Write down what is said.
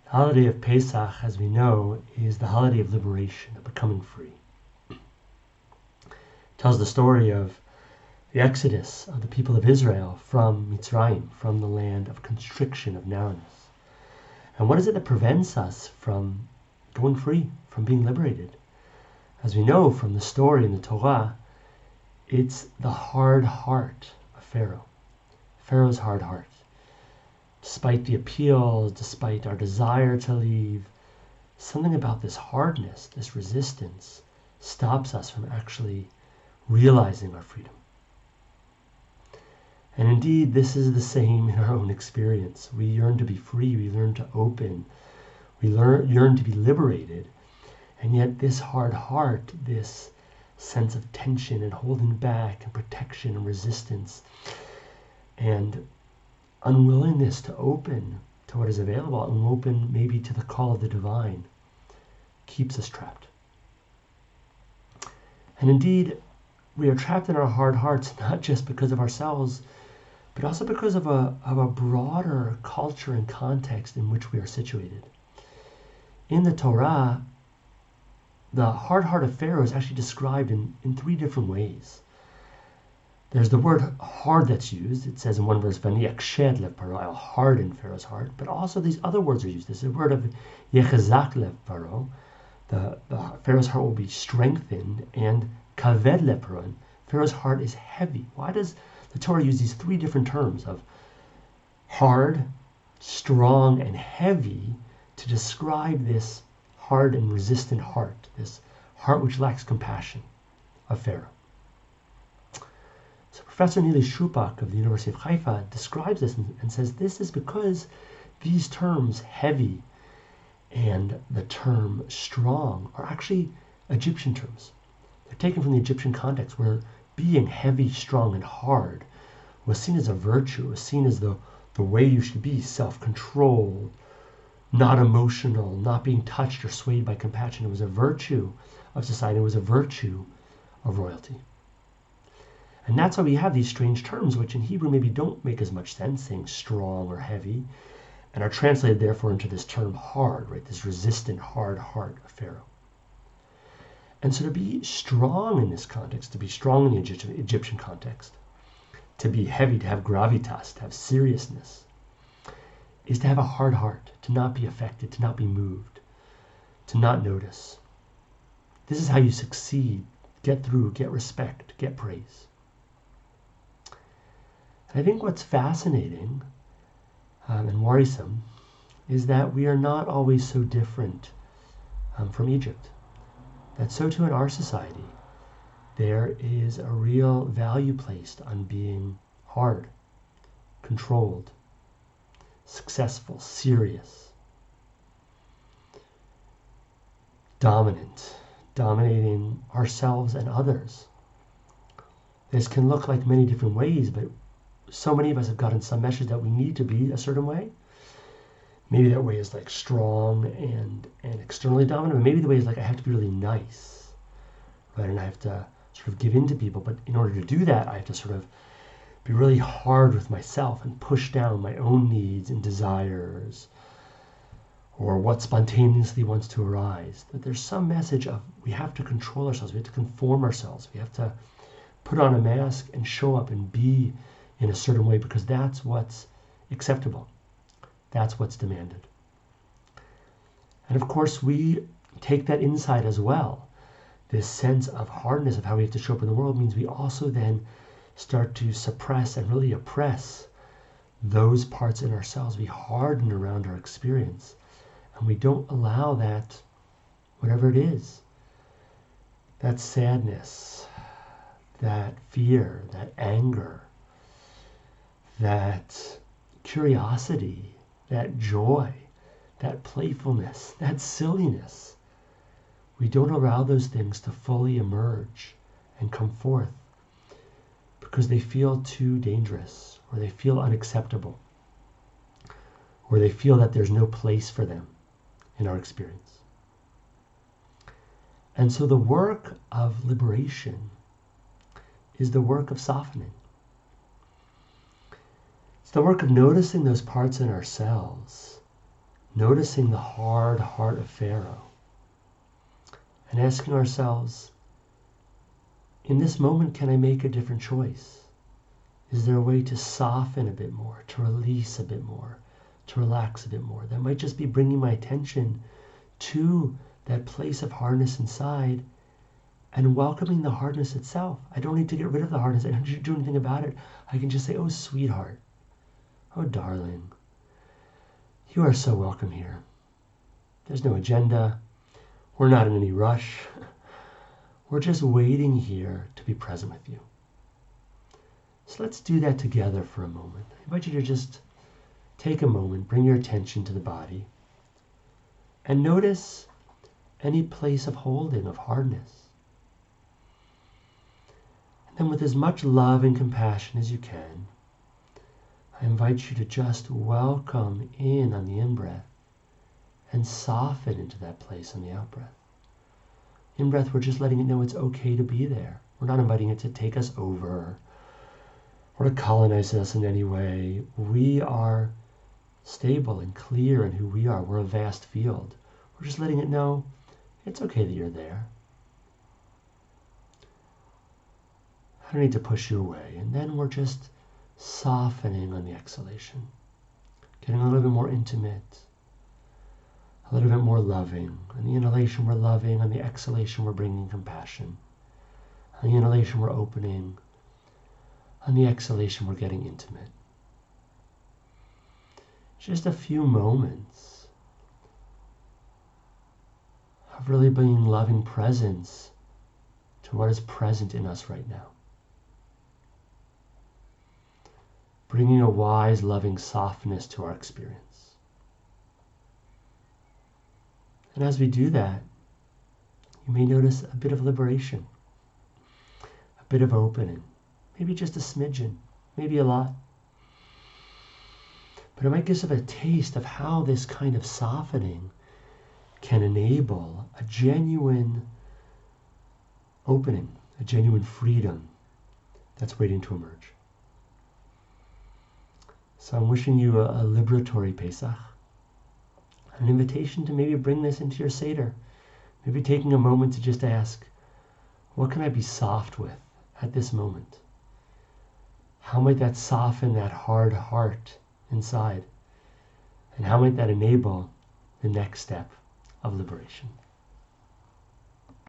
The holiday of Pesach, as we know, is the holiday of liberation, of becoming free. It tells the story of the exodus of the people of Israel from Mitzrayim, from the land of constriction, of narrowness. And what is it that prevents us from going free, from being liberated? As we know from the story in the Torah, it's the hard heart of Pharaoh. Pharaoh's hard heart. Despite the appeals, despite our desire to leave, something about this hardness, this resistance, stops us from actually realizing our freedom. And indeed, this is the same in our own experience. We yearn to be free, we yearn to open, we yearn to be liberated, and yet this hard heart, this sense of tension and holding back and protection and resistance and unwillingness to open to what is available and open maybe to the call of the divine keeps us trapped. And indeed, we are trapped in our hard hearts not just because of ourselves, but also because of a broader culture and context in which we are situated. In the Torah, the hard heart of Pharaoh is actually described in three different ways. There's the word hard that's used. It says in one verse, "Vani yakshed lev Paro," I'll harden Pharaoh's heart. But also these other words are used. There's the word of yechazak lev Paro, the Pharaoh's heart will be strengthened, and kaved lev Paro, Pharaoh's heart is heavy. Why does the Torah use these three different terms of hard, strong, and heavy to describe this hard and resistant heart, this heart which lacks compassion of Pharaoh? So Professor Nili Shupak of the University of Haifa describes this and says this is because these terms, heavy and the term strong, are actually Egyptian terms. They're taken from the Egyptian context where being heavy, strong, and hard was seen as a virtue, was seen as the way you should be, self-controlled, not emotional, not being touched or swayed by compassion. It was a virtue of society. It was a virtue of royalty. And that's why we have these strange terms, which in Hebrew maybe don't make as much sense, saying strong or heavy, and are translated therefore into this term hard, right? This resistant, hard heart of Pharaoh. And so to be strong in this context, to be strong in the Egyptian context, to be heavy, to have gravitas, to have seriousness, is to have a hard heart, to not be affected, to not be moved, to not notice. This is how you succeed, get through, get respect, get praise. And I think what's fascinating and worrisome is that we are not always so different from Egypt. That so too in our society, there is a real value placed on being hard, controlled, successful, serious, dominating ourselves and others. This can look like many different ways, but so many of us have gotten some message that we need to be a certain way. Maybe that way is like strong and externally dominant, but maybe the way is like I have to be really nice, right? And I have to sort of give in to people, but in order to do that, I have to sort of be really hard with myself and push down my own needs and desires or what spontaneously wants to arise. That there's some message of we have to control ourselves, we have to conform ourselves, we have to put on a mask and show up and be in a certain way because that's what's acceptable. That's what's demanded. And of course, we take that inside as well. This sense of hardness of how we have to show up in the world means we also then start to suppress and really oppress those parts in ourselves. We harden around our experience and we don't allow that, whatever it is, that sadness, that fear, that anger, that curiosity, that joy, that playfulness, that silliness. We don't allow those things to fully emerge and come forth because they feel too dangerous or they feel unacceptable or they feel that there's no place for them in our experience. And so the work of liberation is the work of softening. It's the work of noticing those parts in ourselves, noticing the hard heart of Pharaoh and asking ourselves, in this moment, can I make a different choice? Is there a way to soften a bit more, to release a bit more, to relax a bit more? That might just be bringing my attention to that place of hardness inside and welcoming the hardness itself. I don't need to get rid of the hardness. I don't need to do anything about it. I can just say, oh, sweetheart, oh, darling, you are so welcome here. There's no agenda. We're not in any rush. We're just waiting here to be present with you. So let's do that together for a moment. I invite you to just take a moment, bring your attention to the body, and notice any place of holding, of hardness. And then with as much love and compassion as you can, I invite you to just welcome in on the in-breath and soften into that place on the out-breath. In-breath, we're just letting it know it's okay to be there. We're not inviting it to take us over or to colonize us in any way. We are stable and clear in who we are. We're a vast field. We're just letting it know it's okay that you're there. I don't need to push you away. And then we're just softening on the exhalation, getting a little bit more intimate, a little bit more loving. On the inhalation, we're loving. On the exhalation, we're bringing compassion. On the inhalation, we're opening. On the exhalation, we're getting intimate. Just a few moments of really bringing loving presence to what is present in us right now. Bringing a wise, loving softness to our experience. And as we do that, you may notice a bit of liberation, a bit of opening, maybe just a smidgen, maybe a lot. But it might give us a taste of how this kind of softening can enable a genuine opening, a genuine freedom that's waiting to emerge. So I'm wishing you a liberatory Pesach, an invitation to maybe bring this into your Seder, maybe taking a moment to just ask, what can I be soft with at this moment? How might that soften that hard heart inside? And how might that enable the next step of liberation?